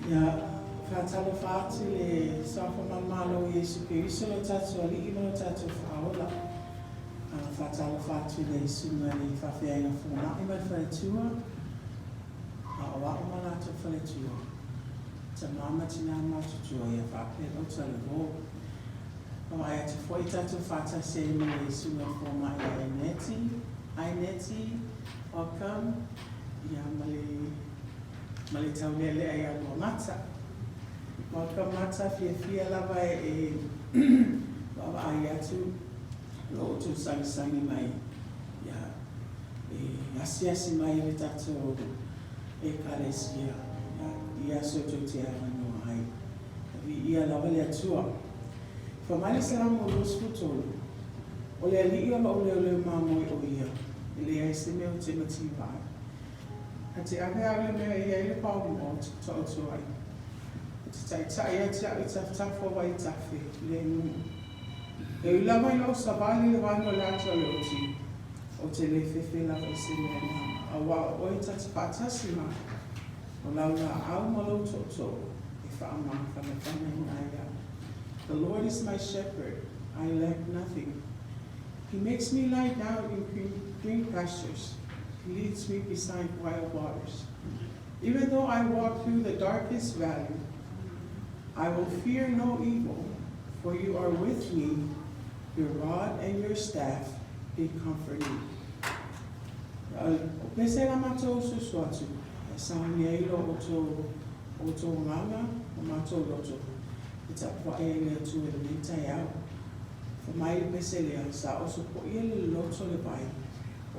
Ya Talofa le safa mamalo Yesu Kristo lo tatu ali imo tatu faola. Talofa le suma le Faiai na funa ima faletua. Awa omala to faletua. Tamama tina matutua ya fape lo talo. Aya te foi tatu fata se le suma forma ai neti welcome ya mali taunele ai a mata. Welcome mata fia lava baba ayatu lo tu sangi mai ya asiasi mai le tatu kalesia ya so to tia no ai ia lava le atua famali salamu losfuto ole ali ia ole mamo o ia ele ai se meu timoti vai ati aga me ia ile pa mo to ai tai tafo vai tafe le e la mai lo savali le vanno l'altro loti o te le fefe la vesemena awa o tafatasima o la au malo toto e fa ama fa aya. The Lord is my shepherd, I lack nothing. He makes me lie down in green pastures. He leads me beside quiet waters. Even though I walk through the darkest valley, I will fear no evil, for you are with me. Your rod and your staff, they comfort me. Pese la mato susuatu, sangielo oto mama, mato loto. It's a poem to the entire. For my Besselian, sa also put a lot of the Bible,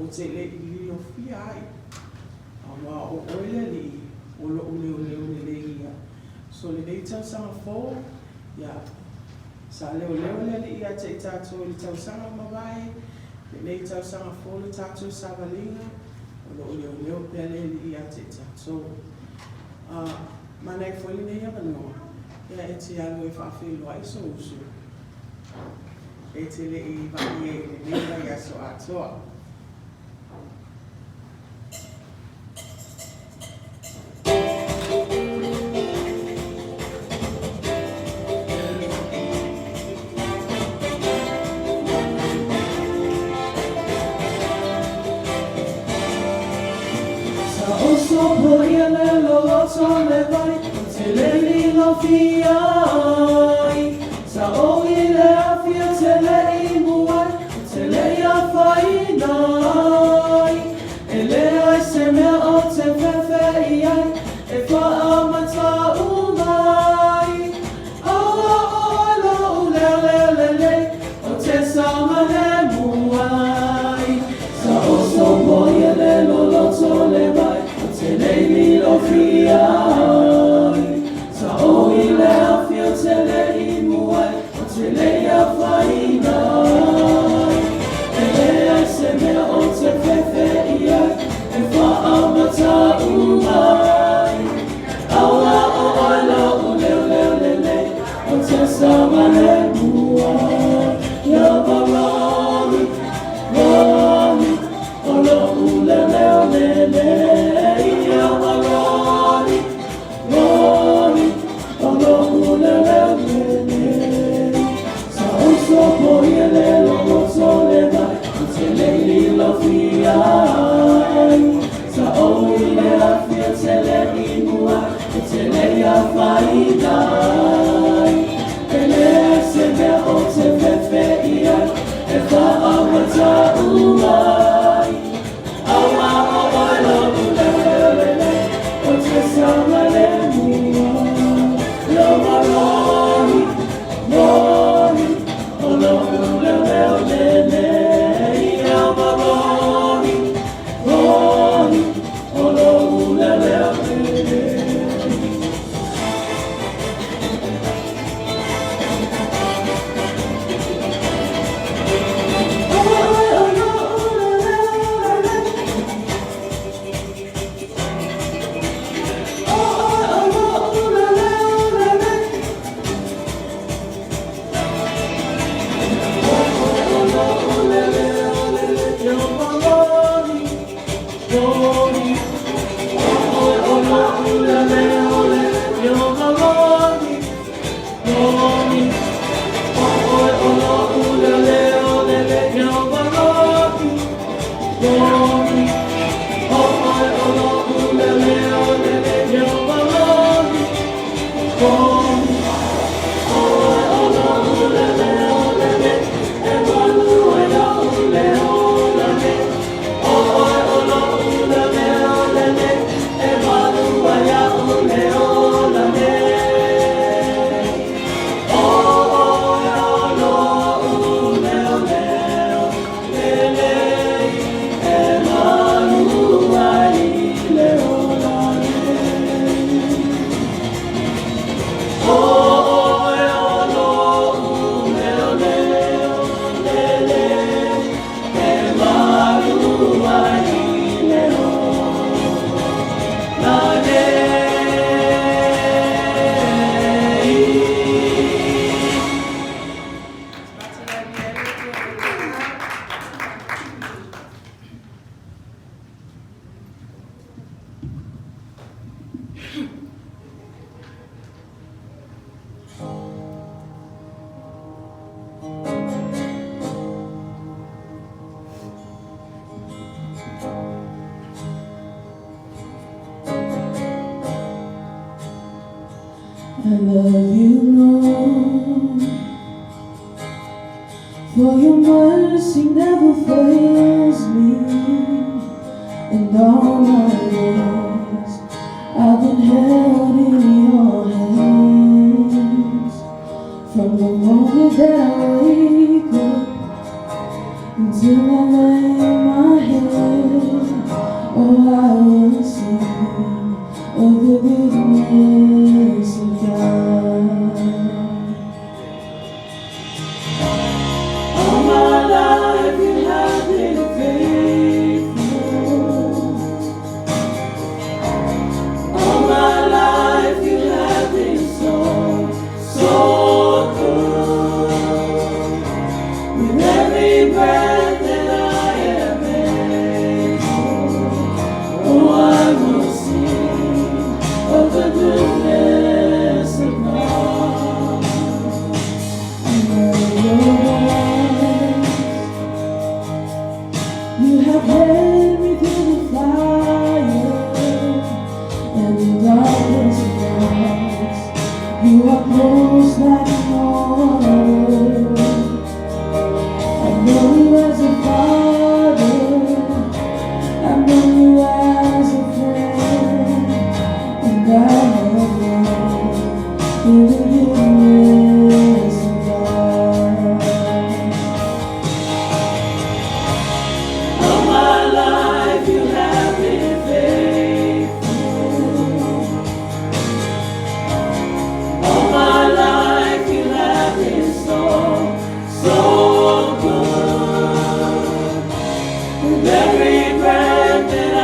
or take lady of Faiai, or oily, or so the data summer fall, yeah. Saleo Leoli, I take tattoo, little summer Mabai, the later summer fall, the tattoo Savalina, or Leo Pelli, I take tattoo. My neck for you never know. Yeah, it's young if I feel like so. It's a little bit so I saw. Faiai, sa o ile afia tele I muai, tele ia whainai. Ele ai se mea o te whewhei ai, e whaamata umai. Awa o alo ulelelele, o te samane muai. Sa o so moi ele loloto le mai, o te leili lo Faiai. O ile afia tele I muai, o tele ia whainai. Ele ai se mea o te whewhei ai, e whaamata umai. Aua o ala ulelelele, o te samane muai. Ia marani, rani, o lo ulelelele. Ia marani, rani, love you, Lord, for your mercy never fails me, and all my days I've been held in your hands. From the moment that I wake up until I lay my head, oh, I will sing of the goodness of God. All my life you have been faithful. All my life you have been so, so good. With every breath that I am able, oh, I will sing of the goodness of God. I know your voice. You have led me through the fire and the darkness of night. You are close like no other. I know you as a father. I know you as a friend. And I have lived in the goodness of God. All my life you have been faithful. All my life you have been so, so good. With every breath that I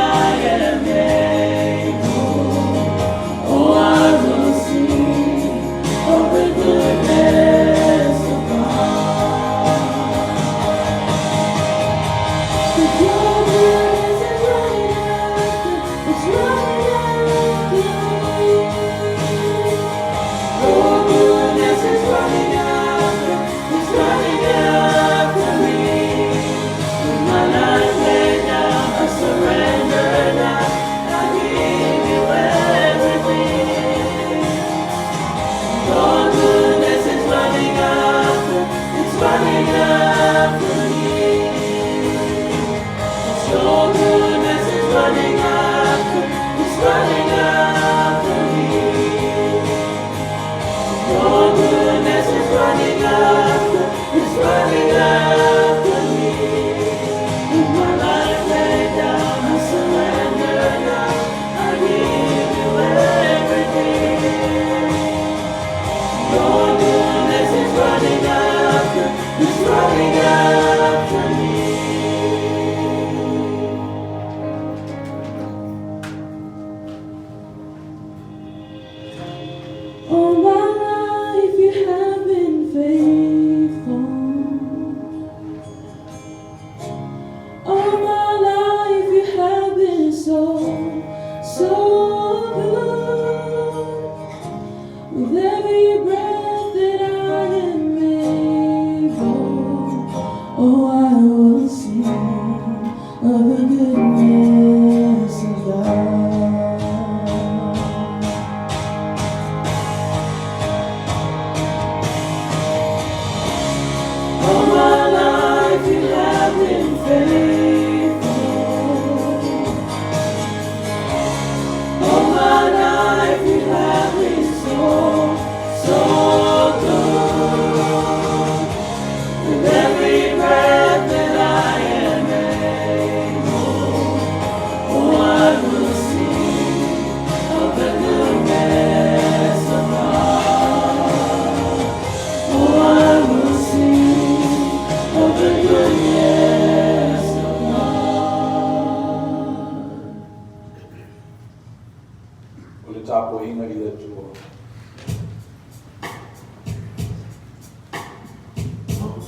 am able, oh, I will sing of the goodness of God. But your goodness is running after, it's running after me. Your goodness is running after, it's running after me. With my life laid down, I surrender now, I give you everything. Your goodness is running after, it's running after me. Your goodness is running after, it's running after me. Your goodness is running after, it's running after me. With my life laid down, I surrender now, I give you everything. Your goodness is running after, it's running after me. All my life you have been faithful. All my life you have been so, so good. With every breath that I am able, oh, I will sing of the goodness of God. All my life you have been faithful. All my life you have been so, so good. With every breath that I am able, oh, I will sing of the goodness of God. Oh, I will sing of the goodness of God. O le tapo inga I le tua. Oh,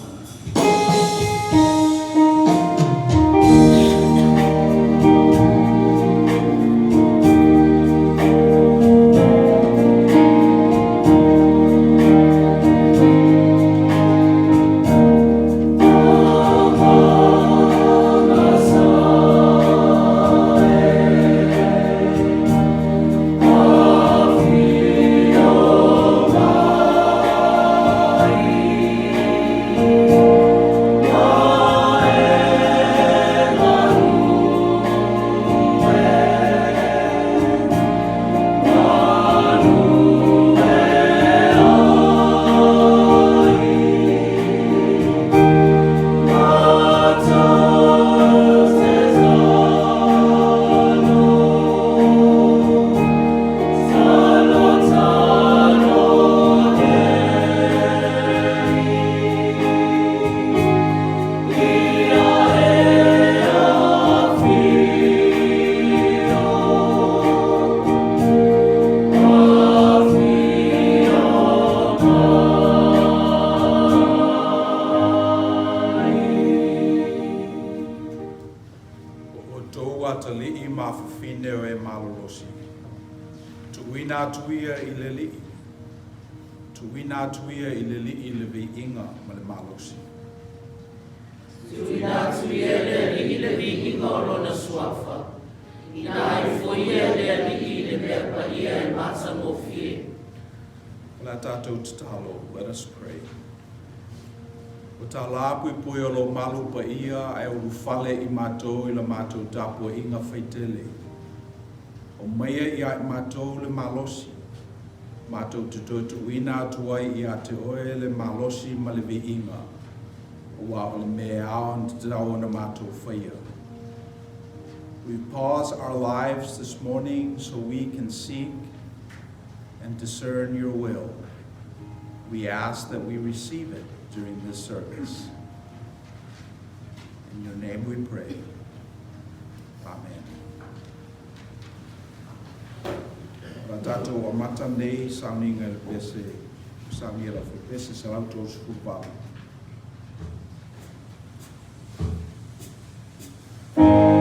Tuina tuia I le li. Tuina tuia I le li I le vi inga ma le malosi. Tuina tuia le li le vi inga o lona suafa. Ina I foia le li le mea paia e mata mo fie. La tātou tatalo, let us pray. O tā lāpui pui o lo malu pa ia e uru fale I mātou I la mātou tāpua inga whaitele. O meia I ai mātou le malosi. Mātou tutotu ina tuai I a te oe le malosi ma le vi inga. O wā o le mea au te tau na mātou whaia. We pause our lives this morning so we can seek and discern your will. We ask that we receive it during this service. In your name we pray. Amen. Ratato wa mata nei sauninga le pese, sauninga la pese sa lautos kupala. Oh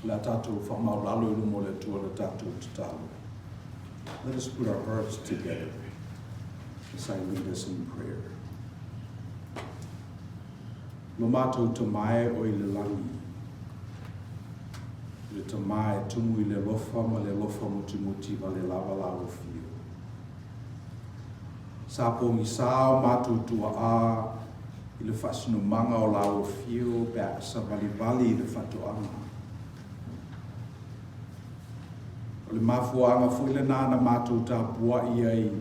La tātou whamaulalo mo le tua le tātou tatalo. Let us put our hearts together as I lead us in prayer. Lo mātou te mai o I le langi. Le te mai tumu I le lofa ma le lofa muti ma le lava lao fio. Sa pongi sa o mātou tua a I le whasinu manga o lao fio pe a sa vali I le whatoanga. O le mafuanga fui le nana mātou tā pua I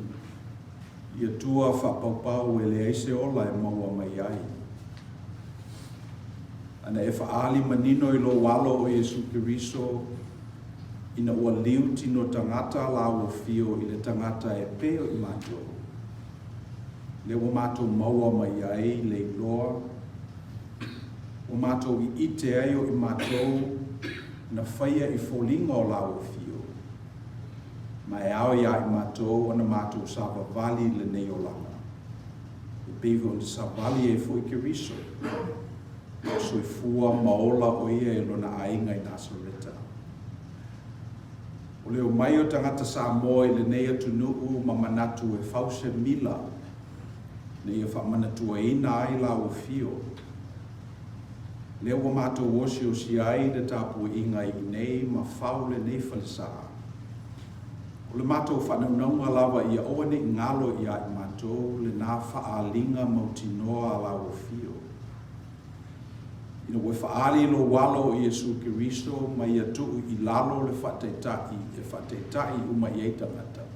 tua whapaupau e le eise ola e maua mai ai. Ana e whaali manino I lo walo o Yesu Kiriso ina ua liu tino tangata lao fio I le tangata e peo I mātou. Le o mātou maua mai ai le iloa. O mātou I ite aio I mātou na whaia I folinga o lao fio. Mai ao ia I mātou ana mātou sava vali le nei o langa. E pevo o savali e foi Kiriso. O soi fua maola o ia e lona ainga I Nasareta. O leo mai o tangata Samoa I le nei atu nuu ma manatu e fause mila. Nei e whamanatua ina ai la o fio. Leo o mātou osi o si ai de tapu inga I nei ma faule nei falisaa. O le mātou whanaunga lawa ia oane ngalo ia I mātou le nā whaalinga mautinoa la o fio. Ina ue whaali lo walo I Yesu Kiriso ma ia tuu I lalo le whateitai uma I eitangata.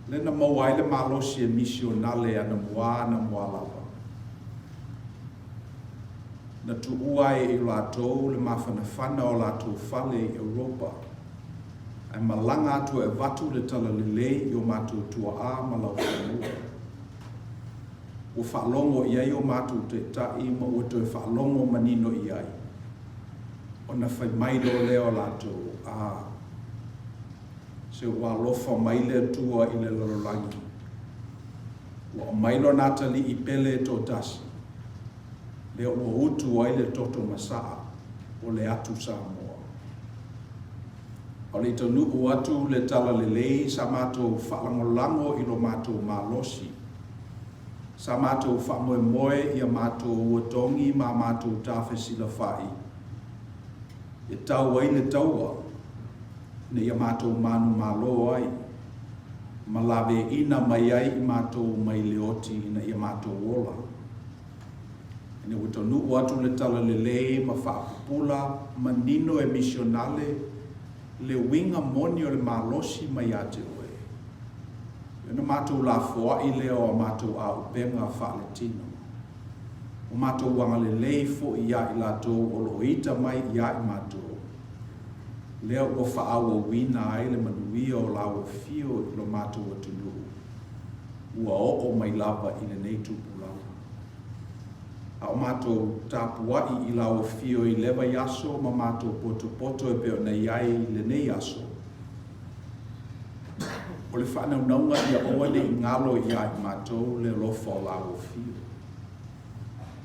Lena mau ai le malosi e misionale ana mua lava. Na tuu ai I lātou le mawhanawhana o lātou whale I Europa. Ai malanga atu e watu le tala lelei I o mātou tua a malau whanua. O whalongo I ai o mātou te tai ma o to e whalongo manino I ai. O na whai mairo leo lātou a. Se ua lofa maile tua I le lalolangi. Ua mailo natali I pele to tasi. Leo ua utu ai le toto masaa o le atu Samoa. O le tonu o atu le tala lelei sa mātou whalangolango I lo mātou malosi. Sa mātou whamoe I a mātou uatongi ma mātou tāwhesila whai. E tau ai le taua. Ne ia mātou manu malo ai. Malawe ina mai ai I mātou mai leoti ina ia mātou ola. Ine utonu o atu le tala lelei ma whaapupula manino e misionale le winga moni o le malosi mai ate oe. Ina mātou la foa I leo a mātou a upenga whaaletino. O mātou wanga lelei fo ia I lātou o loita mai ia I mātou. Leo o whaawa wina ai le manuia o lao fio I lo mātou atunu. Ua o mai lava I le nei tupulanga. A o mātou tāpuai I lao fio I lewa yaso ma mātou poto e peo nei ai le nei yaso. O le whanaunga ia oane I ngalo I ai mātou le lofa o lao fio.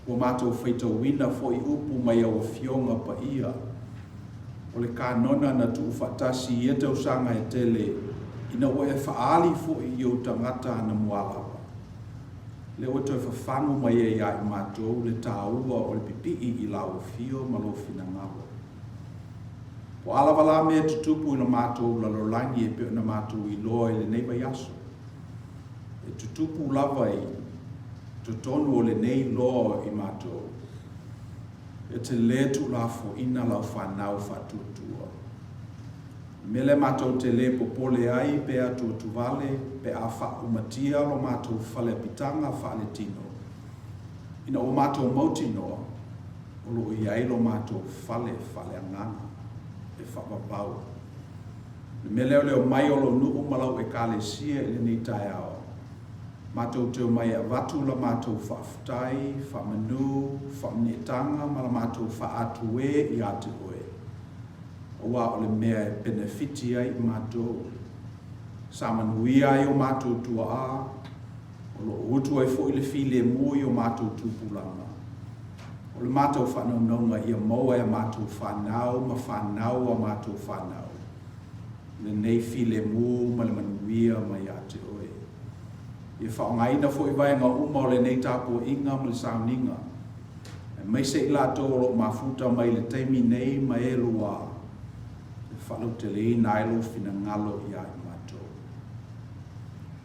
O mātou whaita wina fo I upu mai au fionga pa ia. O le kānona na tu whatasi I te usanga e tele ina o e whaali fo I o tangata na mualawa. Le o te whawhangu mai e ia I mātou le tāua o le pipi I lau fio malofina ngalo. O alawala mea tutupu ina mātou lalolangi e peo na mātou I loa I le neiva yaso. E tutupu lava I tutonu o le nei loa I mātou. E te le tu la fo ina lau whanau whatutua. Mele mātou te le popole ai pe atu tuvale pe a wha umatia lo mātou whale pitanga whale tino. Ina o mātou mautinoa, o lo I ai lo mātou whale anganga e whapapau. Mele o leo mai o lo nuu malau e kale sia e ni tai ao. Mātou teo mai a watu la mātou whaafutai, whamanu, whamanetanga, ma la mātou whaatue I ate oe. O wā o le mea e benefiti ai I mātou. Sa manuia ai o mātou tua a, o lo utu ai fo I le file mui o mātou tupulanga. O le mātou whanaunga ia moa e mātou whanau, ma whanau a mātou whanau. Le nei file mū ma le manuia ma ia te oe. Ia whaongaina fo i vai ngā uma o le nei tāpua inga ma le sauninga. E mai se i lātou o lo mafuta mai le teimi nei ma e lua. E whalau te lei na ilo fina ngalo ia i mātou.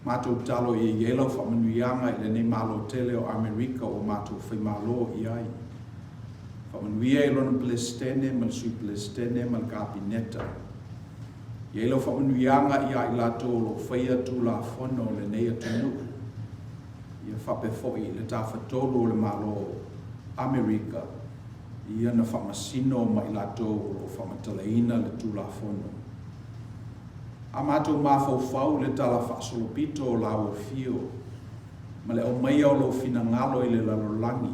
Mātou talo i ielo whamanuianga i le nei malo tele o Amerika o mātou whaimalo i ai. Whamanuia i lona Palestine, ma le sui Palestine, ma le kabineta. Ielo whamanuianga ia i lātou lo whaia tū la whono le nei atunu. Ia whape foi le tāwhatolo le malo Amerika. Ia na whamasino ma i lātou lo whamatalaina le tū la whono. A mātou mawhau le tala whaasolopito o lawa fio. Ma le o mai o lo fina ngalo i le lalolangi.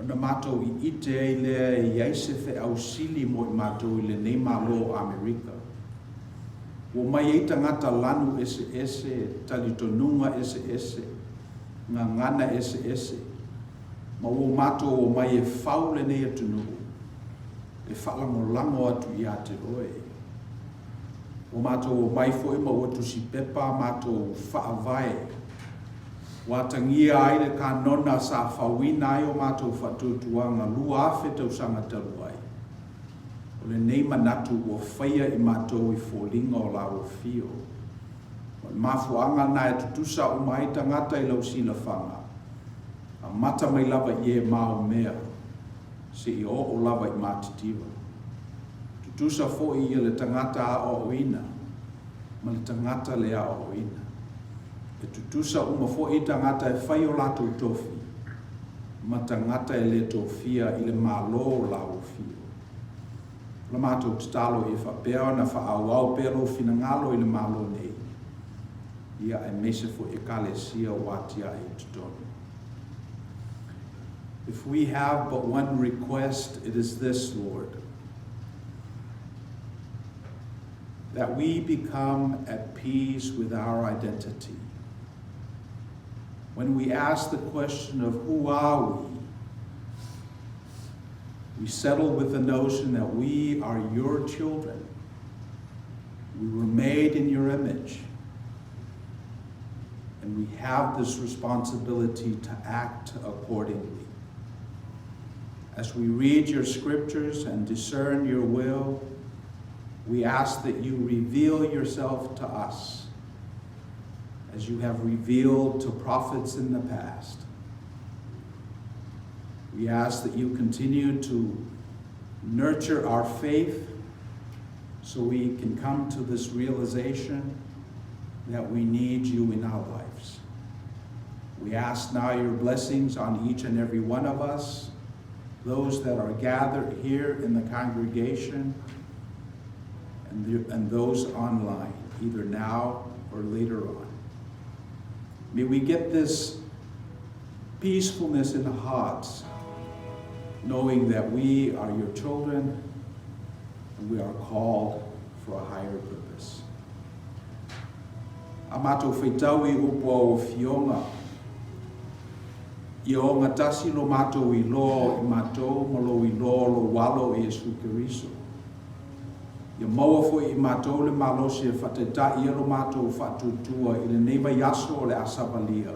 Na mātou i ite ei lea i aise fe au sili mo i mātou i le nei malo Amerika. O mai ei tangata lanu ese ese, talitonunga ese ese, ngā ngana ese ese. Ma o mātou o mai e whau le nei atunu. E whalango lango atu i ate oe. O mātou o mai fo ima o tusi pepa mātou whaavae. Watangia ai le ka nona sa whawina ai o mātou whatutuanga lua awhe tau sanga taru ai. O le nei manatu o whaia i mātou i fōlinga o lau fio. O le mafuanga na e tutusa o mai tangata i lau sila whanga. A mata mai lava i e mao mea, se i o lava i mātitiwa. Tutusa fo i le tangata a o oina, ma le tangata le a o oina. E tutusa uma fo i tangata e whai o lātou tofi, ma tangata e le tofia i le mālo o lau fio. La mātou tatalo i whapea na whaawau pelo fina ngalo i le mālo nei. Ia e mese fo e kalesia watia e tutonu. If we have but one request, it is this, Lord, that we become at peace with our identity. When we ask the question of who are we settle with the notion that we are your children. We were made in your image. And we have this responsibility to act accordingly. As we read your scriptures and discern your will, we ask that you reveal yourself to us as you have revealed to prophets in the past. We ask that you continue to nurture our faith so we can come to this realization that we need you in our lives. We ask now your blessings on each and every one of us, those that are gathered here in the congregation, and those online, either now or later on. May we get this peacefulness in our hearts, knowing that we are your children and we are called for a higher purpose. A mātou whaitaui upo o fionga. I o ngatasi lo mātou I lo I mātou, ma lo I lo walo e Jesu Keriso. Ia maua foi I mātou le malose e whatetai lo mātou whatutua I le neiva yaso o le asavalia.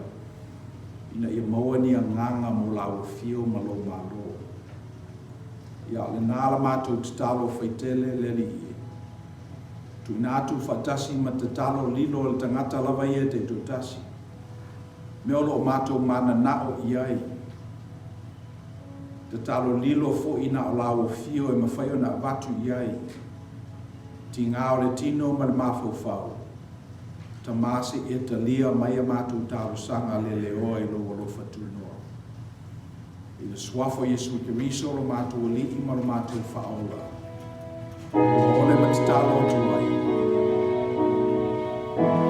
Ina ia maua ni a nganga mo lau fio ma lo malo. Ia le nāla mātou tatalo whaitele le li e. Tu nātu whatasi ma tatalo lilo le tangata lava ia te tutasi. Me olo o mātou mana nao iai. Tatalo lilo fo ina o lau fio e mawhaio na watu iai. Ti ngā o le tino ma le mawhauwhau. Ta māse e ta lia mai a mātou tāru sanga le leo e lo walo whatunoa. I le swafo Jesu Keriso lo mātou li I ma lo mātou whaola. O le matatalo tu ai. Oh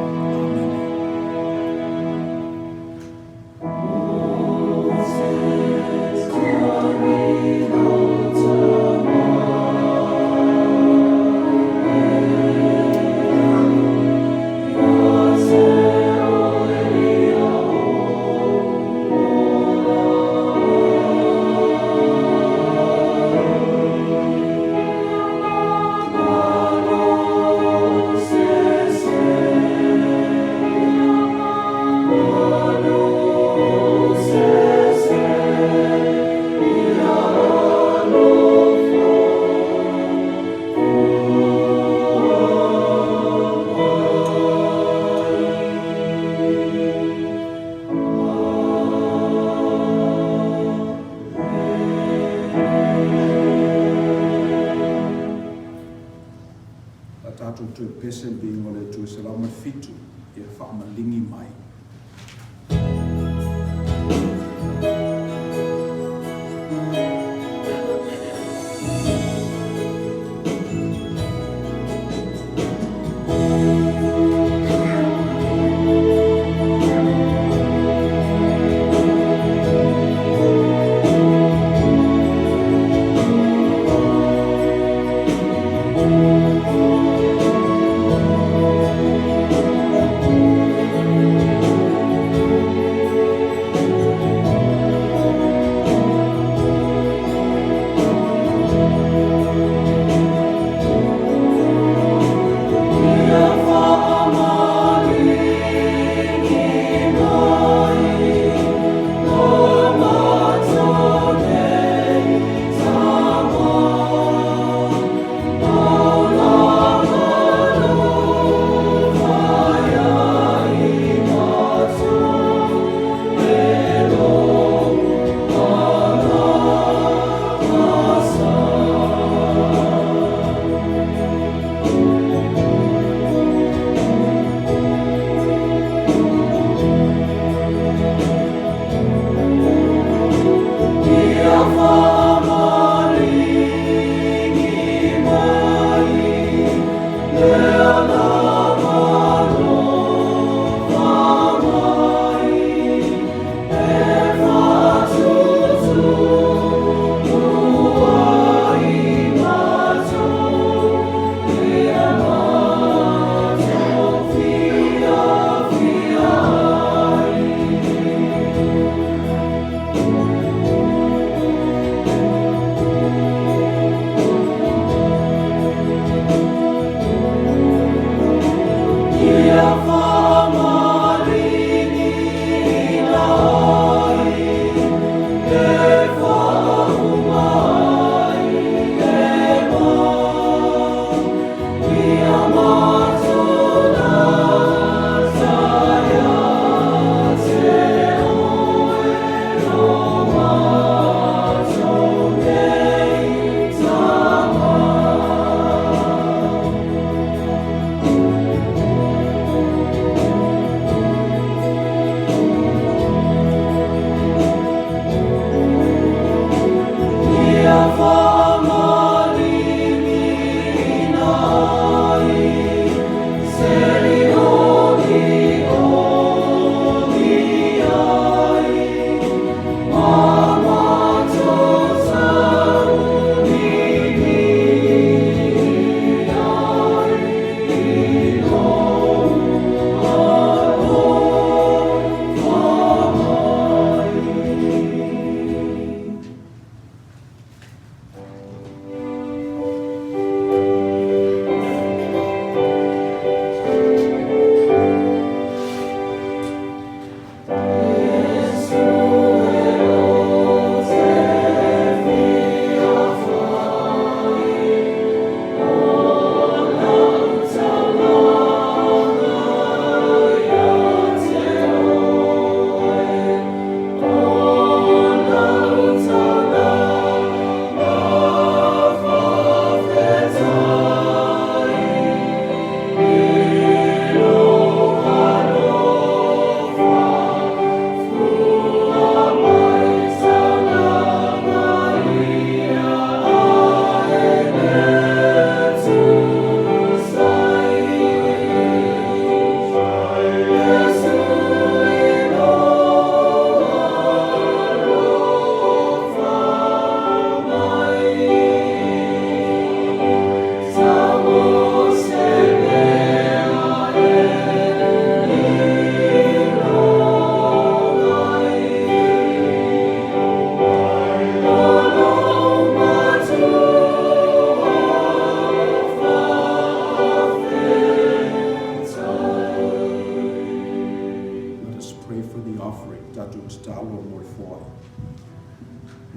tātou tue pese bingo le tue salama fitu e whaamalingi mai.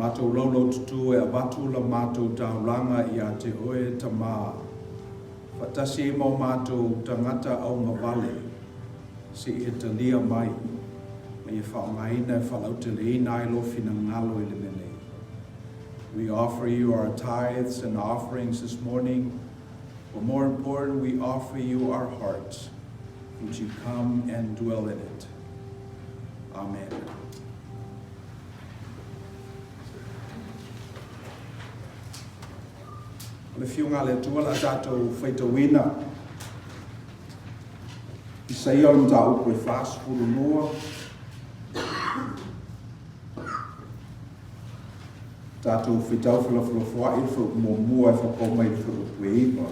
Mātou lolo tutu e abatu la mātou taulanga I a te oe ta mā. Fatasi e mau mātou tangata au ngawale, si e ta lia mai, me e whaongaina e whalau te leina I lo fina ngalo I le mene. We offer you our tithes and offerings this morning, But more important, we offer you our hearts. Would you come and dwell in it? Amen. Le fiunga le tua la tātou whaitawina. I sei o mta upo e whāsukuru noa. Tātou whitau whalawhalafoa i whu mō mua e whakau mai whu upo e iwa.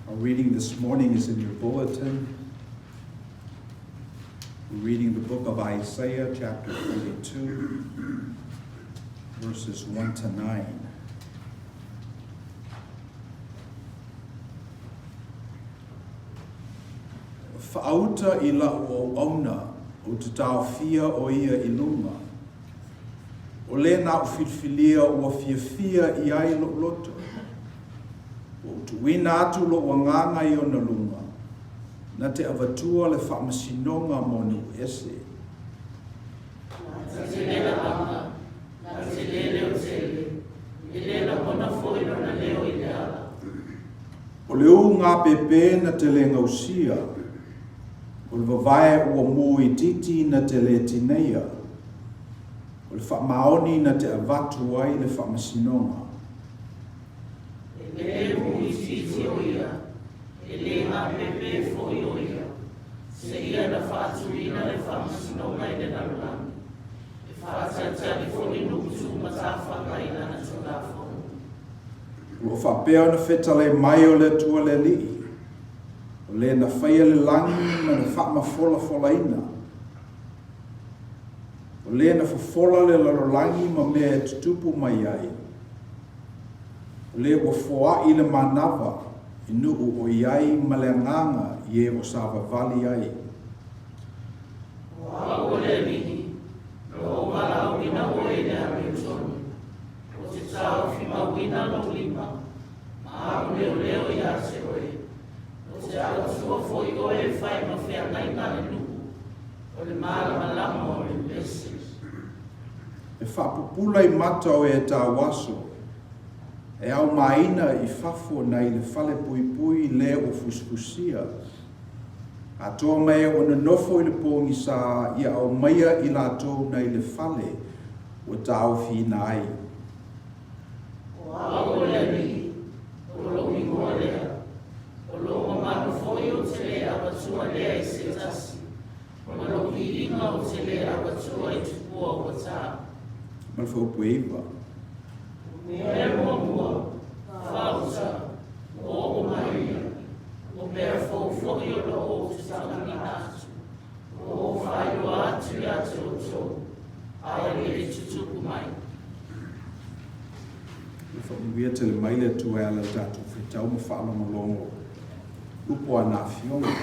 Our reading this morning is in your bulletin. We're reading the book of Isaiah, chapter 42, verses 1 to 9. Whaauta I lau o auna o te tau fia o ia I lunga. O le nā whiwhilia o fia I ai loto. O tu wina atu lo wanganga I o na lunga. Na te avatua le whamasinonga monu ese. Na te lele anga, na te lele o tele, I lele mona whoino na leo I le ala. O leo ngā pepe na te le ngausia. O le vavae ua mui titi na te le tineia. O le whamaoni na te avatu ai le whamasinonga. E le mui titi o ia. E le ngā pepe fwoi o ia. Se ia na whātuina le whamasinonga I le narulangi. E whātatari fwoi nukutu matawhanga I lana tūna whonu. O whapea na whetale mai o le tua le li. O le na whaia le langi ma na whama fola ina. O le na whafola le larolangi ma mea e tutupu mai ai. O le ua whoa I le manawa. Inu o iai maleanganga I e o savavali ai. Wa o le mihi, no wala wina o e le Hamilton. O te tau whima wina no lima, ma au leo leo I ase oe. O te au sua foi o e whai ma whea nai nane nuku. O le mara malama o le mesi. E whapupula I mata o e tā waso. E au maina I whafo nei le whale pui le o fusfusia. A toa mea o na nofo I le pōngi sa ia au maia I lātou nei le whale o tāu whina ai. O au le mihi, o lo ingoa lea. O lo o manu foi o te lea watua lea I se tasi. O lo ki inga o te lea watua I tupua o tā. Malwhau pueiwa. Me mua, whauta, o maria, o mea whauwhoi o lo o te tangani atu, o whailua atu I atu o tō, ai le tutupu mai. Whauwia te le maile tu e ala tātou whitau ma whaalonga longo. Upo a nā fionga.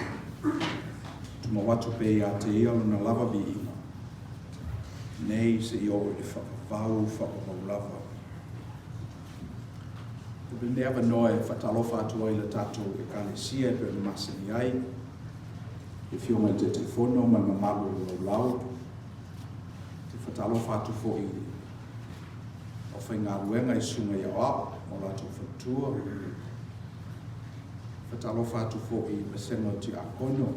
Tuma watu pe I a te ialo na lava bi ina. Nei se I o I whakavau lava. We never know if Talofa atu ai le tātou e kalesia pe le masini ai. If you want to telefono ma mamalu lau. Te Talofa atu fo I. O whai ngā ruenga I sunga I awa, o lātou whatua. Talofa atu fo I mesenga o ti akono.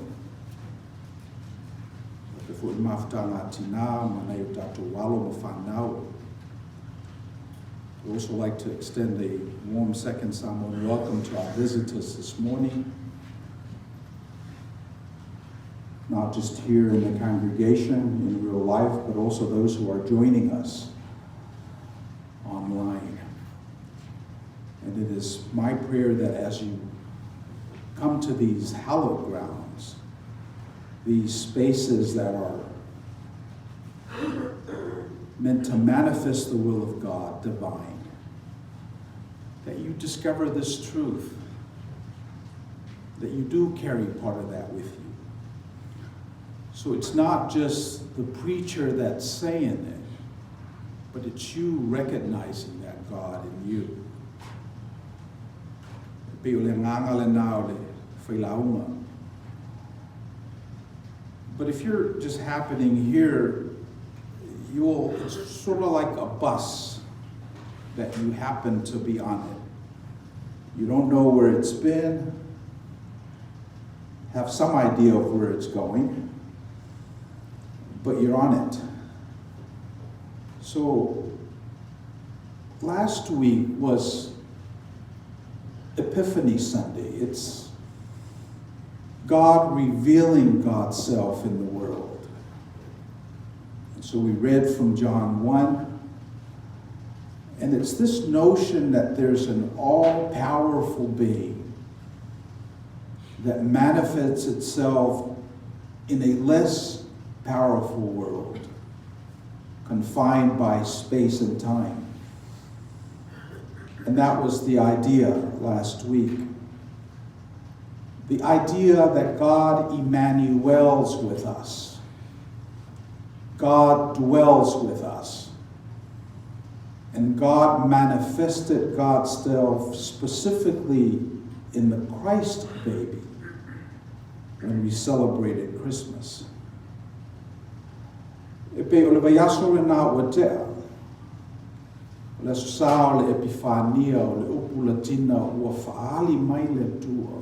O te fo I mafta ngā tina, ma nei o tātou walo ma whanau. We'd also like to extend a warm second Samoan welcome to our visitors this morning. Not just here in the congregation in real life, but also those who are joining us online. And it is my prayer that as you come to these hallowed grounds, these spaces that are meant to manifest the will of God, divine, that you discover this truth, that you do carry part of that with you. So it's not just the preacher that's saying it, but it's you recognizing that God in you. But if you're just happening here, it's sort of like a bus that you happen to be on it. You don't know where it's been, have some idea of where it's going, but you're on it. So last week was Epiphany Sunday. It's God revealing God's self in the world. And so we read from John 1, and it's this notion that there's an all-powerful being that manifests itself in a less powerful world, confined by space and time. And that was the idea last week. The idea that God Emmanuel's with us. God dwells with us. And God manifested God's self specifically in the Christ baby when we celebrated Christmas. E pe o le vaiaso le nā ua tea, o le asosā o le epifania o le upu latina ua whaali mai le tua.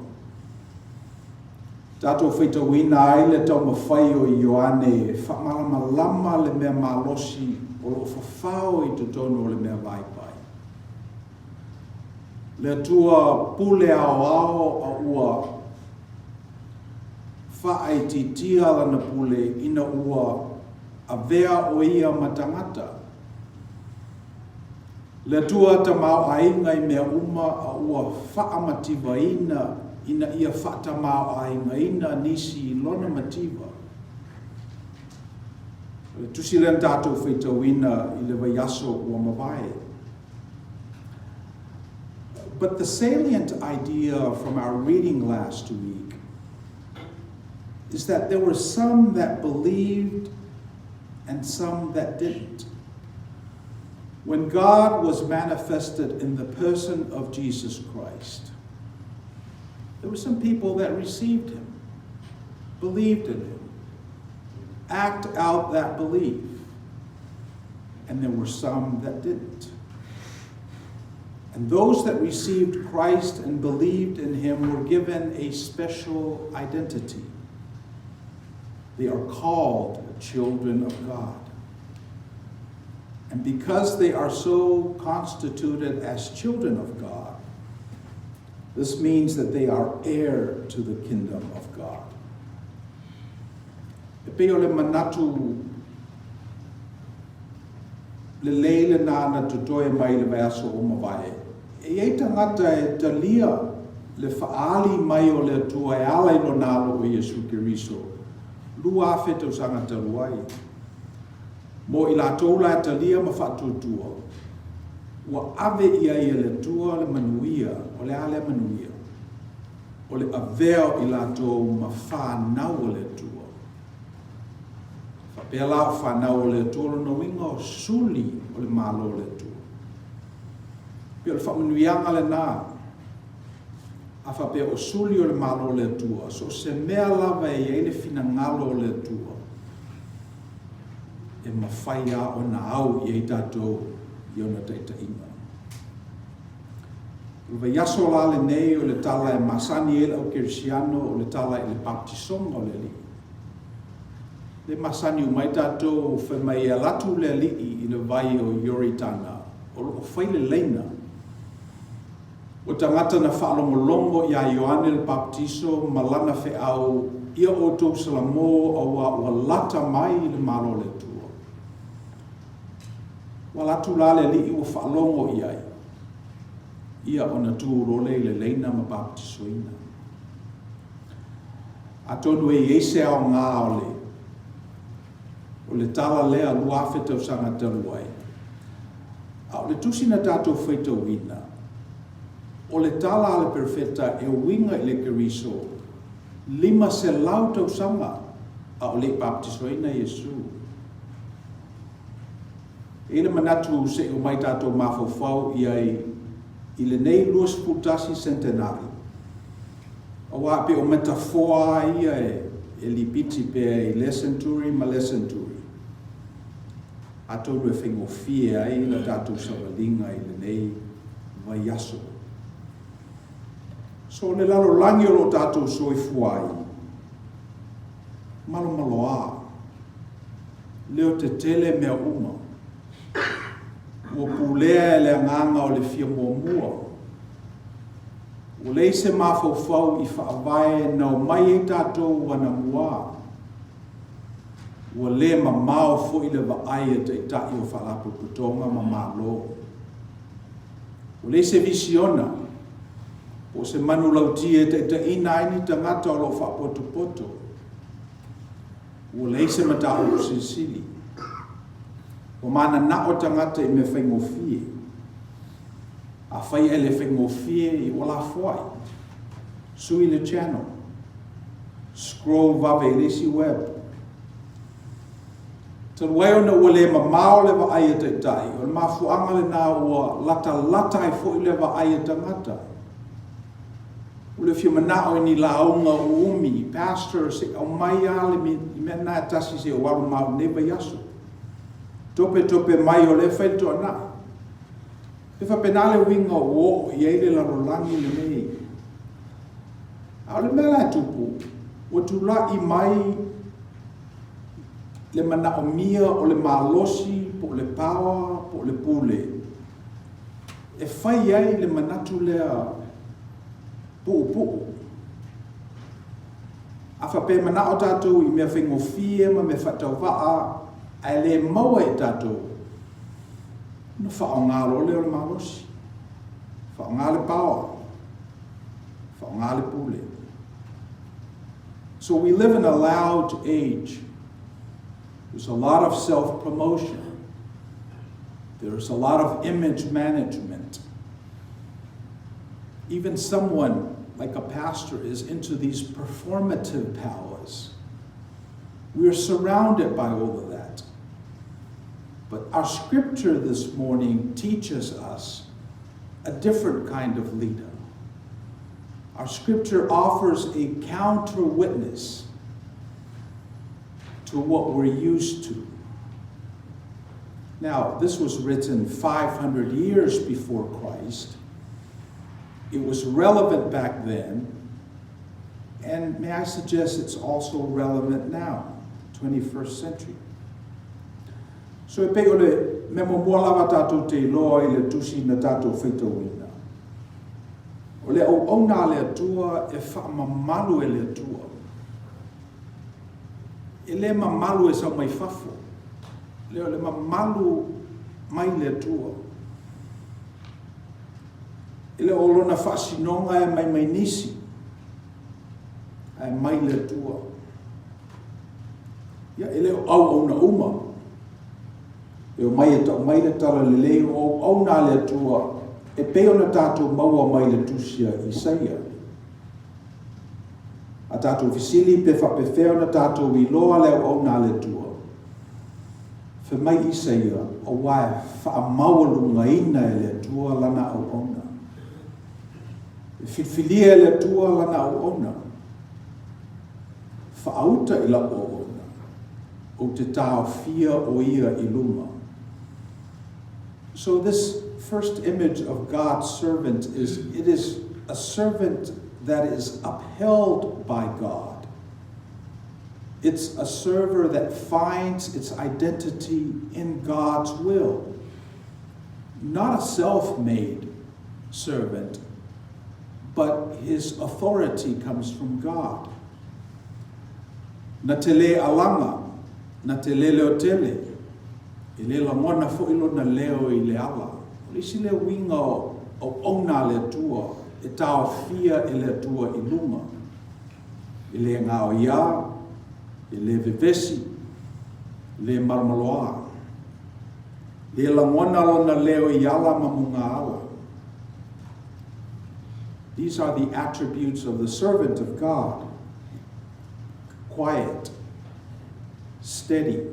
Tātou whaitawina ai le tau mawhai o Ioane, whamalama le mea malosi o lo whawhao i tutono o le mea vaipai. Le tua pule ao a ua whaai titia lana pule ina ua a vea o ia matangata. Le tua tamau ainga I mea uma a ua whaamativa ina ia whatamau ainga ina nisi lona mativa. Le tusi len tātou whaitawina I le vaiaso ua mawai. But the salient idea from our reading last week is that there were some that believed and some that didn't. When God was manifested in the person of Jesus Christ, there were some people that received him, believed in him, act out that belief, and there were some that didn't. And those that received Christ and believed in him were given a special identity. They are called children of God. And because they are so constituted as children of God, this means that they are heir to the kingdom of God. E pe o le manatu le leile nāna tutoe mai le vaiaso o mawai. E ei tangata e talia le whaali mai o le tua e ala ino nalo o Iesu Kiriso. Lua fete o sanga taruai. Mo I lātou la talia ma whatutua. Ua ave ia le tua le manuia, o le ale manuia. O le aveo I lātou ma whanau o le tua. Whapea lao whanau o le tua no inga o suli o le malo o le tua. Pia le whamanuianga le nā. A whapea o suli o le malo o le tua. So se mea lava e ele fina ngalo o le tua. E mawhaia o na au I e tātou I ona teita inga. Uwa yaso la le nei o le tala e masani ele au Kirisiano o le tala e le baptisonga o le li. Le masani o mai tātou whamai e latu le li I le vai o Yoritana o lo whaile leina. O tangata na whaalongolongo I a Ioane le baptiso malana whe au ia o tau salamo au a lata mai le malo le tua. Walatu la le li o whaalongo I ai. Ia ona tūrole le leina ma baptisoina. A tonu e eise ao ngā ole. O le tala lea luafete o sanga taluai. A o le tusina tātou whaita wina. O le tala ale perfeta e winga I le Keriso. 5 se lau tau sanga. A o le baptisoina Iesu. E le manatu se o mai tātou mawhawhau I le nei luas putasi centenari. O wape o metafoa ia e lipiti pe I le centuri ma le centuri. atou e whaingofia ai la tātou sawalinga i le nei vai aso. So le lalo langi o lo tātou soifuai, malo maloa, leo te tele mea uma, ua pulea e le anganga o le fia muamua, o le se mafaufau i whaavae nau mai e tātou wana mua, ua le mamao fo i le vaai e te itai o whalapu putonga ma malo. O le se visiona, o se manu lautia e te ina ini tangata o lo whapoto poto, o le se matau o sisili, o mana na o tangata i me whaingofie, a whai e le whaingofie i wala fuai, sui le channel, scroll vave resi web, te wai ona ua le mamao le vaai e te tai, o le mafuanga le nā ua lata e fo i le vaai e tangata. O le fia manao i ni launga o umi, pastor se au mai ale mi mena e tasi se o waru mau neba yaso. Tope mai o le whaito ana. E wha penale winga o i eile la rolangi le mei. A le mela e tupu, o tula i mai le manao mia o le malosi, po le pawa, po le pule. E Faiai le manatu lea pu'u. A whape manao tātou i mea whaingofie ma me whatauwaa, a le maua e tātou. No whaongalo leo le malosi, whaongale pawa, whaongale pule. So we live in a loud age. There's a lot of self-promotion. There's a lot of image management. Even someone like a pastor is into these performative powers. We're surrounded by all of that. But our scripture this morning teaches us a different kind of leader. Our scripture offers a counter witness to what we're used to. Now, this was written 500 years before Christ. It was relevant back then, and may I suggest it's also relevant now, 21st century. So e pe o le memo mua lava tātou te iloa i le tusi na tātou whaitawina. O le au nā le atua e whaamamalu e le atua. E le mamalu e sa mai fafo. Leo le mamalu mai le atua. E le olona whaasinonga e mai nisi. E mai le atua. Ia e le au na uma. E o mai e tau mai le tala le leo au nā le atua. E peo na tātou maua mai le tusia Isaia. A tātou fisili pe whapewheo na tātou i loa leo au nā le tua. Whe mai Isaia o wae whaamaualunga ina e le tua lana au ona. E whiwhilia e le tua lana au ona. Whaauta i la o ona. O te tāo fia o ia i luma. So this first image of God's servant is a servant that is upheld by God. It's a server that finds its identity in God's will. Not a self-made servant, but his authority comes from God. Na te le alanga, na te le leo tele, i le langona fo ilo na leo i le ala. Lisi le winga o ona le tua, e tau fia e le tua i lunga. I le ngao ia, i le vevesi, le marmaloa. Le langona lona leo i ala mamunga ala. These are the attributes of the servant of God. Quiet, steady,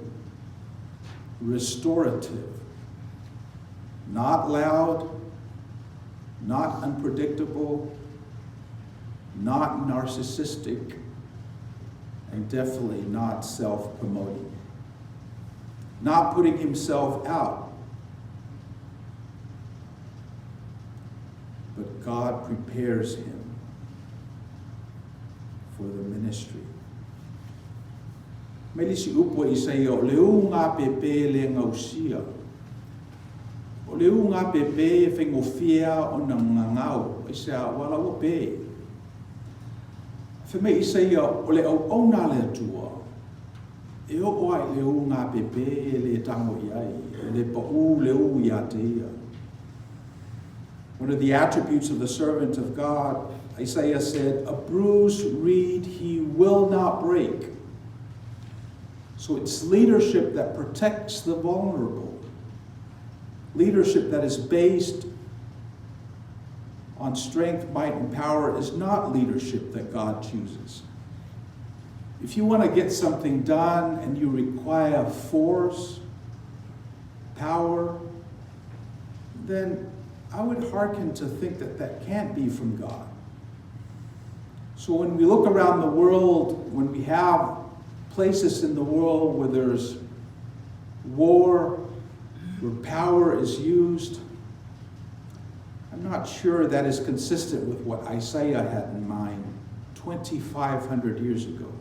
restorative, not loud, not unpredictable, not narcissistic, and definitely not self-promoting. not putting himself out. But God prepares him for the ministry. Melisi upo Isaia o leu ngā pepe le ngausia. O leu ngā pepe whengofia o na ngangau. Isa wala o pe. Whime Isaia o le au auna le atua. E o oai leu ngā pepe le tango iai. Le pa'u leu ia te ia. One of the attributes of the servant of God, Isaiah said, a bruised reed he will not break. So it's leadership that protects the vulnerable. Leadership that is based on strength, might, and power is not leadership that God chooses. If you want to get something done and you require force, power, then I would hearken to think that that can't be from God. So when we look around the world, when we have places in the world where there's war, where power is used, I'm not sure that is consistent with what Isaiah had in mind 2,500 years ago.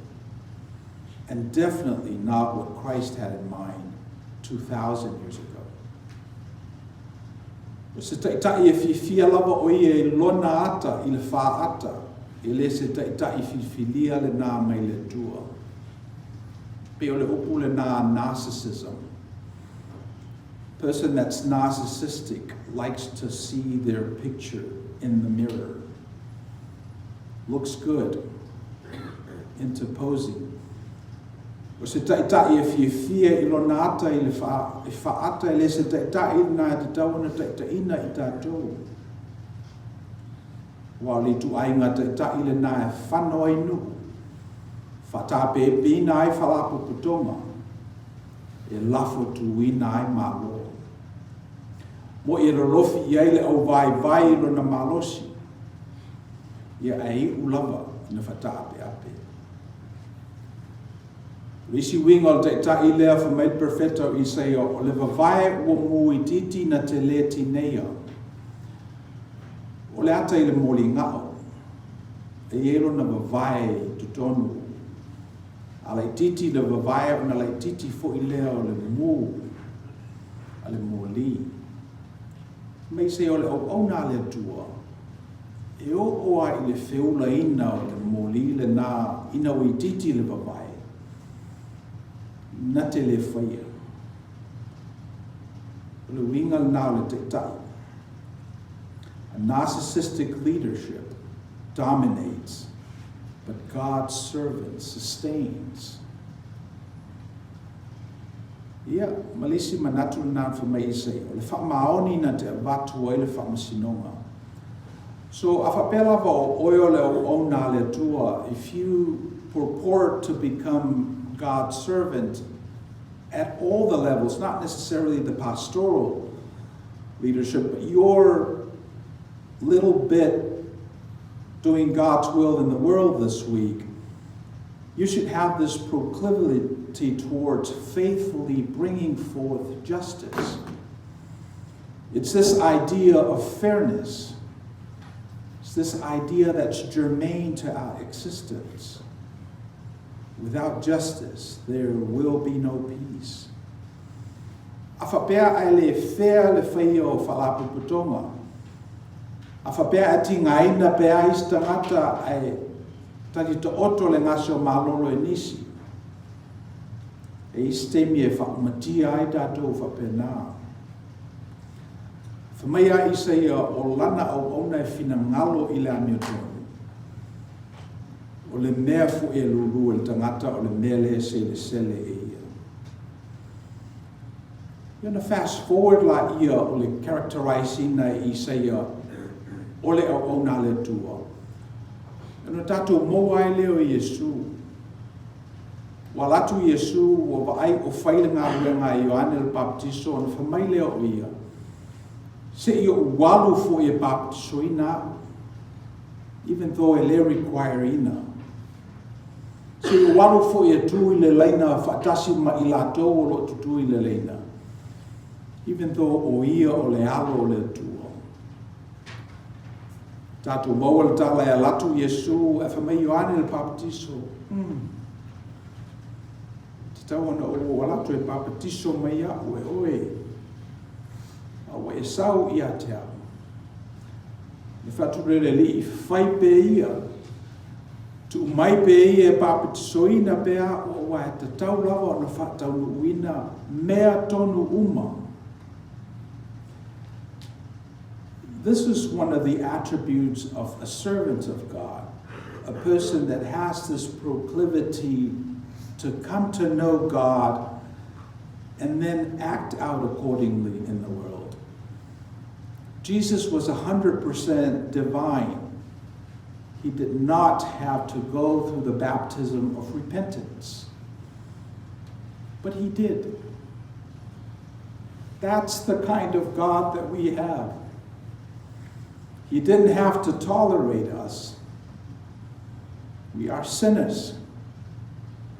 And definitely not what Christ had in mind 2,000 years ago. Se taitai e fifia lava o e lona ata i le wha ata, e le se taitai fifilia le nā mai le tua. Pe o le upu le nā narcissism. Person that's narcissistic likes to see their picture in the mirror. Looks good into posing. O se taitai e fifia I lona ata I le wha ata e le se taitai nā te tauna taitaina I tātou. Wa le tu ainga taitai le nā e whanau inu. Whatape e pina ai whalapo putonga. E lafo tuina ai malo. Mo I rolofi I le au vai lona malosi. Ia ai ulava na whatape ape. Risi winga o te tai lea for made perfecto I say o le vavae o mui titi na te leti neia. O le ata I le moli ngao. E elo na vavae tutonu. A le titi le vavae o na le titi fo I lea o le mu. A le moli. Mei se o le au na le tua. E o oa I le feula ina o le moli le na ina o I titi le vavae. Na te le whaia. Le winga nā le te tai. A narcissistic leadership dominates, but God's servant sustains. Ia, malisi manatu nā whamai sei. Le whamaoni na te avatu ai le whamasinonga. So, a whapelava o oio le o nā le tua, if you purport to become God's servant at all the levels, not necessarily the pastoral leadership, but your little bit doing God's will in the world this week, you should have this proclivity towards faithfully bringing forth justice. It's this idea of fairness. It's this idea that's germane to our existence. Without justice, there will be no peace. A whapea ai le whea le whai o whalapu putonga. A whapea ati ngaina pe ai stangata ai tani to oto le ngasio malolo e nisi. E istemi e whakamatia ai tātou whapea nā. Whamaya Isaia o lana au ona e whina ngalo I le amiotonu. O le mea fu e lulu e tangata o le mea le sele e ia. You're going to fast forward la ia o le characterizing na Isaia o le au ona le tua. You're going to tato mo ai leo Yesu. Walatu Yesu o vai o whaile ngā ruenga I Ioane le baptiso o whamai leo o ia. Se I o walu fu e baptiso ina, even though e le require ina. Se waru fo e tu I le leina whaatasi ma I lātou o lo tutu I le leina. Even though o ia o le alo o le tua. Tātou maua le tala e latu Iesu e whamai Ioane le papatiso. Te tau ana o alatu e papatiso mai a ue oe. A ue e sau I a te au. Le whaturere li I whai pe ia. Tu mai pe ia e papatisoina pe a o wa e te tau lava o na whatau uina mea tonu uma. This is one of the attributes of a servant of God, a person that has this proclivity to come to know God and then act out accordingly in the world. Jesus was 100% divine. He did not have to go through the baptism of repentance, but he did. That's the kind of God that we have. He didn't have to tolerate us. We are sinners.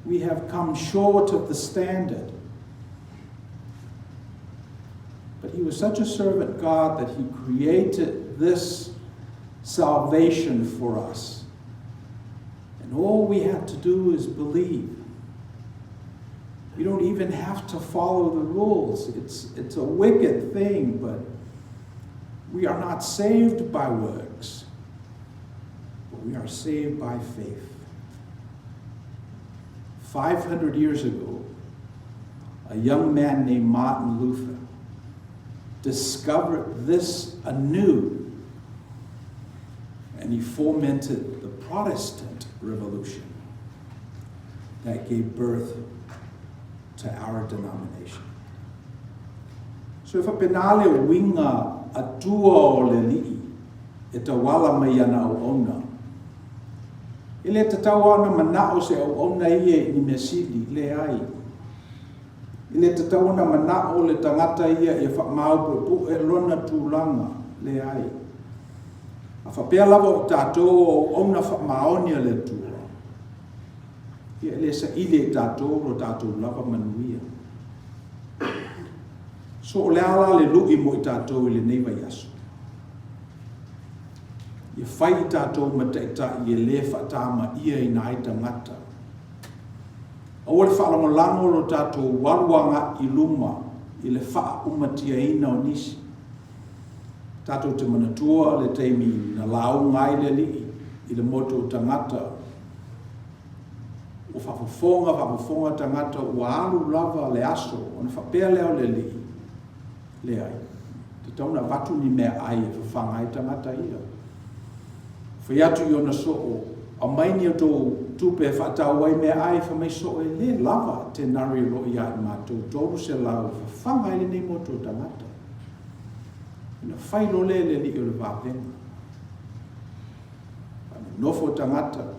We have come short of the standard. But he was such a servant God that he created this salvation for us. And all we had to do is believe. We don't even have to follow the rules. It's a wicked thing, but we are not saved by works, but we are saved by faith. 500 years ago, a young man named Martin Luther discovered this anew, and he fomented the Protestant Revolution that gave birth to our denomination. So if a penale winga atua o le li'i, e tawala mai ana au ona. Ile te tawana manao se au ona ia ni mesili le ai. Ile te tawana manao le tangata ia e whamau pu e lona tūlanga le ai. A whapea lava o tātou o ona whamaonia le tua. Ia le sa ile tātou o tātou lava manuia. So le ala le lui mo I tātou I le neiva yasu. Ia whai I tātou mataita I e le whatama ia I nai tangata. Awa le whalangolango lo tātou waruanga I luma I le wha umatia ina o nisi. Tātou te manatua le teimi na lau ngai le li I le moto tangata. O whafafonga tangata ua alu lava le aso o na whapea leo le li. Le ai. Te tauna watu ni mea ai e whawhangai tangata ia. Whai atu I ona so o a maini o tō tupe whatau ai mea ai whamai so e le lava te nari lo I ai mātou. Tōru se lau whawhangai le nei moto tangata. Ina whai lo le li o le wāpenga. Ana nofo tangata.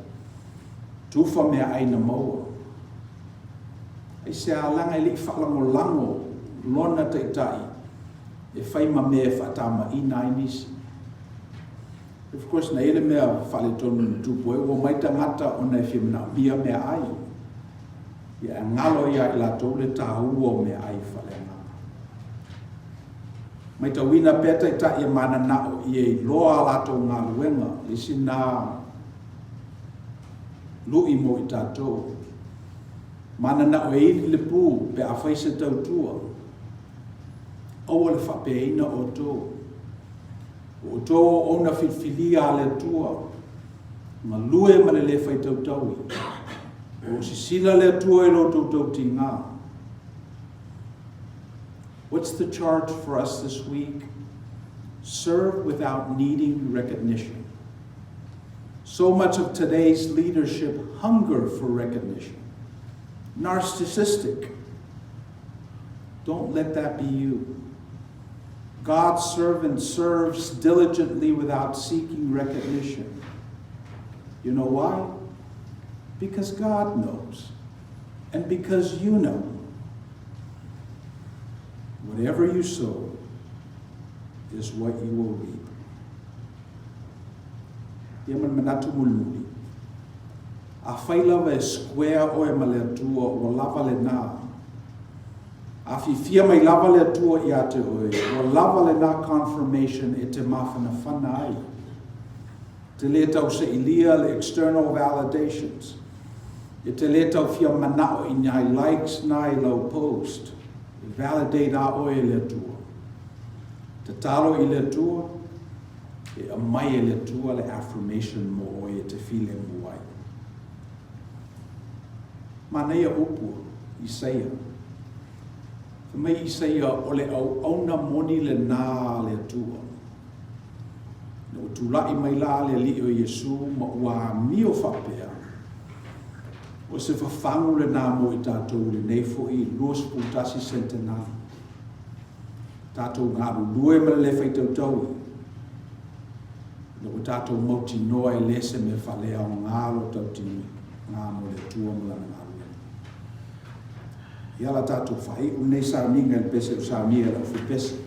Tufa mea ai na maua. Ai se a langa I li whalango lango lona te tai. E whai ma mea whatama I nai nisi. Of course, na ele mea whale tonu tupu e o mai tangata o nei whimna mia mea ai. Ia ngalo ia I la tole ta ua mea ai whale ngā. Mai ta wina peta I ta ia mana nao I e loa lato ngā luenga. Isi nā lui mo I tātou. Mana nao e ili le pū pe a whaise tau tua. Aua le whapeina o tō. O tō ona whiwhilia le tua. Ngā lue ma le whai tau taui. O sisila le tua I lo tau ti ngā. What's the charge for us this week? Serve without needing recognition. So much of today's leadership hunger for recognition. Narcissistic. Don't let that be you. God's servant serves diligently without seeking recognition. You know why? Because God knows. And because you know. Whatever you sow is what you will reap. Yaman manatu mulmuli. a whai lava e square o e male atua o lava le nā. A fifia mai lava le atua I a te oe, o lava le nā confirmation e te mawhana whana ai. Te le tau se ilia le external validations. E te le tau fia manao I nhai likes nai lau post. E validate a oe le atua. Te talo I le atua, e a mai e le atua le affirmation mo oe e te file mo ai. Maneia upu, Isaia. Mai Isaia o le au auna moni le nā le atua. O tūlai mai la le li o Yesu ma ua mio whapea. O se whawhangu le nā mo I tātou le neifo I luas pūtasi centenari. Tātou ngā rulue ma le whaitau taui. O tātou mauti noa I lese me whalea o ngālo tautini. Ngā mo le tua mula na ngā rua. Iala tātou whai, unei sāminga le pese o sāminga le ufu pese.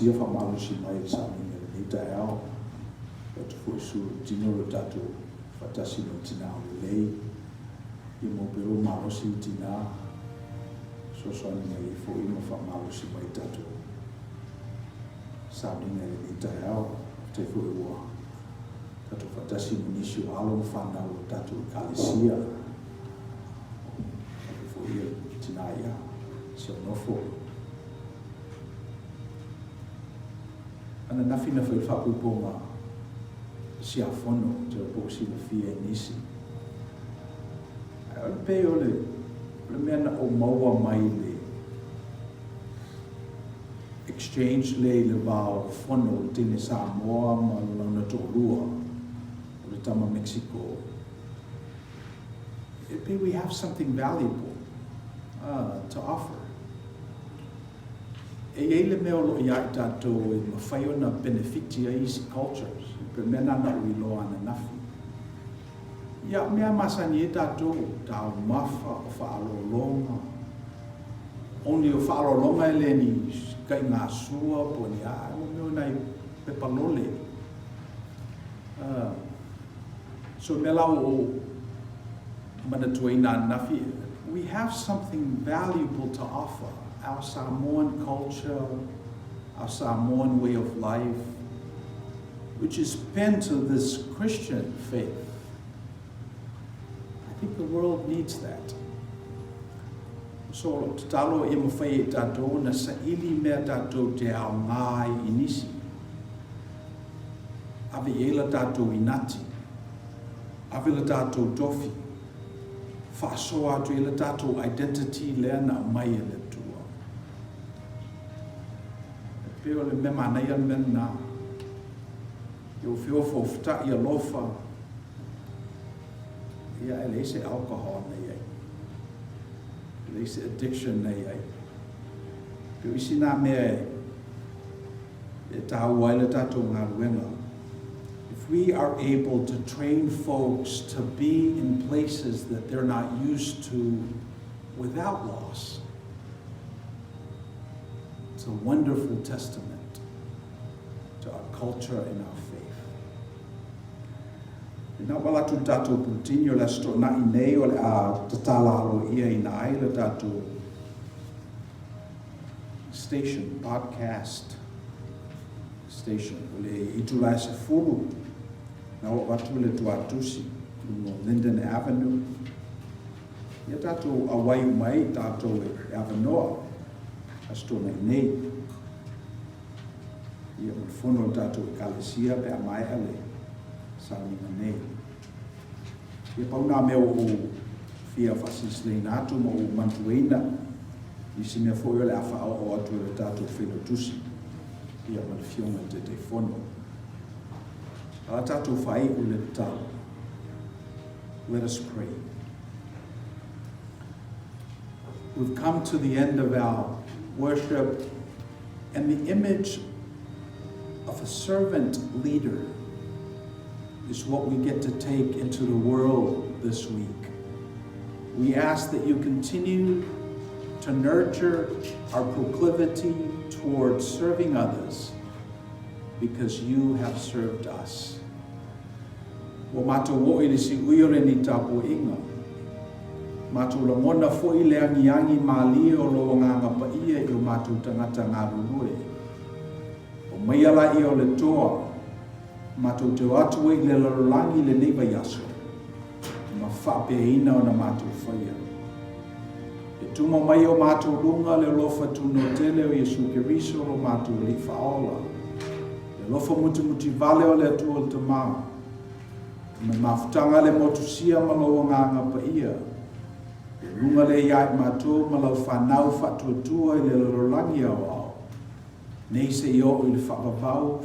sia fa malo si mai sa ni ni ta ao o tu fu su tino lo tatu fatasi no tina o lei I mo pero malosi tina. So ni mai fo I mo fa malosi mai tatu. Sabi nga ni tayo te fo iwa. Tatu fatasi munisi alo fana o tatu kalesia. Fo ia tina ia. So no fo. Ana nafi na fa puponga. Si afono te po si le fie nisi. Ai pe ole le mena o maua mai le exchange le va fono tine Samoa ma na Tagaloa o le tama Mexico. Pe we have something valuable to offer. E le mea lo ia tatou e mawhai ona benefitia isi cultures. Pe mena na ui loa na nafi. Ia mea masani e tatou tau mafa o whaalolonga. Oni o whaalolonga e le ni kai ngā sua po ni a o meo nei pepalole. So me lau o manatuaina nafi. We have something valuable to offer. Our Samoan culture, our Samoan way of life, which is pinned to this Christian faith. I think the world needs that. So, talo e mawhai e tatou na sa ili mea tatou te ao ngai inisi. Ave e la tatou inati. Ave la tatou tofi. Whaasoa atu e la tatou identity lea na mai e le tua. Peo le mema nei an mena. Yo fiofo fta ia lofa. Ia ele se alcohol nei ai. Ele se addiction nei ai. Peo isi nā mea e tāua ele tātou ngā ruenga. If we are able to train folks to be in places that they're not used to without loss, it's a wonderful testament to our culture and our faith. Nā wala tu tātou putinho la sto na inei o le a tatalalo ia ina ai le tātou station, podcast station. O le itulai se fulu na o watu le tuatusi no Linden Avenue. Ia tātou awai mai tātou e Avanoa. Asto nei nei. Ia o fono tātou e kalesia pe a mai ale. Saminga nei. Ia pauna mea o fia fasisle natu mo o mantueina. Isi mea fo le afa o atu le tātou whenotusi. Ia o le fionga te fono. Ala tātou whai o le tau. Let us pray. We've come to the end of our worship, and the image of a servant leader is what we get to take into the world this week. We ask that you continue to nurture our proclivity towards serving others because you have served us. Wa mātou wo i si uiore ni tāpo inga. Mātou la mona fo i le angi mālia o lo nganga pa ia i o mātou tangata ngā rurue. O mai ala i o le toa, mātou te atu i le larolangi le neiva yaso. Ma whape ina o na mātou whaia. E tuma mai o mātou runga le lofa tuno tele o Yesu Keriso o mātou li whaola. Le lofa muti vale o le atua o te maa. Me mafutanga le motusia malo nganga pa ia. Runga le iai mātou malau whanau whatuatua i le larolangi au au. Nei se i o i le whakavau.